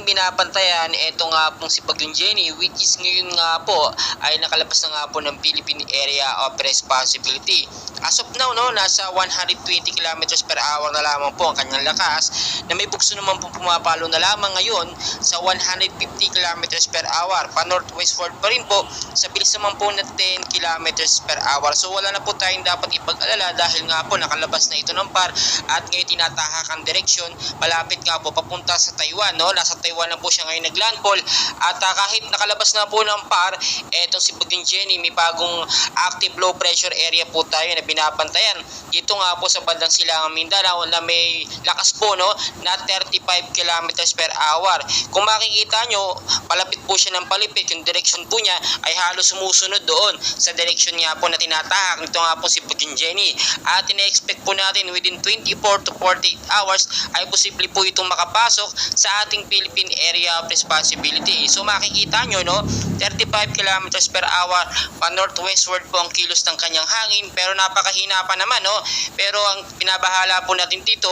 nating binabantayan, eto nga pong si Bagyong Jenny, which is ngayon nga po ay nakalabas na nga po ng Philippine Area of Responsibility. As of now, no, nasa 120 kilometers per hour na lamang po ang kanyang lakas, na may bugso naman po pumapalo na lamang ngayon sa 150 kilometers per hour. Pa-northwestward pa rin po sa bilis naman po na 10 kilometers per hour. So wala na po tayong dapat ipag-alala dahil nga po nakalabas na ito ng PAR at ngayon tinatahak ang direksyon malapit nga po papunta sa Taiwan, no? Nasa Taiwan na po siya ngayon naglandfall at kahit nakalabas na po ng PAR, etong si Bagyong Jenny may bagong active low pressure area po tayo na binabantayan. Dito nga po sa bandang silangang Mindanao na may lakas po, no, na 35 kilometers per hour. Kung makikita nyo, palapit po siya ng palipit, yung direksyon po niya ay halos sumusunod doon sa direksyon nga po na tinatahak. Ito nga po si Bagyong Jenny at ina-expect po natin within 24 to 48 hours ay posible po itong makapasok sa ating Philippine Area of Responsibility. So makikita nyo, no, 35 kilometers per hour pa northwestward po ang kilos ng kanyang hangin, pero napakahina pa naman, no. Pero ang pinabahala po natin dito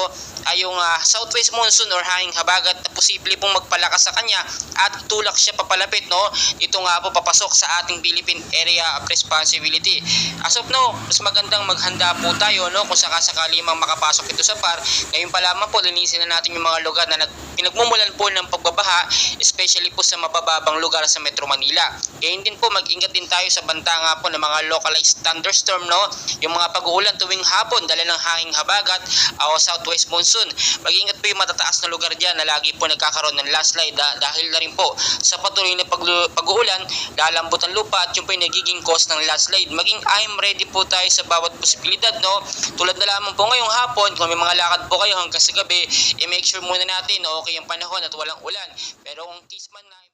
ay yung southwest monsoon or hanging habagat na posible pong magpalakas sa kanya at tulak siya papalapit, no. Ito nga po papasok sa ating Philippine Area of Responsibility. As of now, mas magandang maghanda po tayo, no, kung sakasakali mang makapasok ito sa PAR. Ngayon pa lamang po linisin na natin yung mga lugar na pinagmumulan po ng pagbabaha, especially po sa mabababang lugar sa Metro Manila. Ngayon din po mag-ingat din tayo sa banta nga po ng mga localized thunderstorm, no, yung mga pag-uulan tuwing hapon dala ng hanging habagat o southwest monsoon. Mag-ingat po yung matataas na lugar dyan na lagi po nagkakaroon ng landslide dahil na rin po sa patuloy na pag-uulan, lalambot ang lupa at yung po yung nagiging cause ng landslide. Maging I'm ready po tayo sa bawat posibilidad, no. Tulad na lamang po ngayong hapon, kung may mga lakad po kayo hanggang sa gabi, i-make sure muna natin na okay ang panahon at walang ulan. Pero kung case man na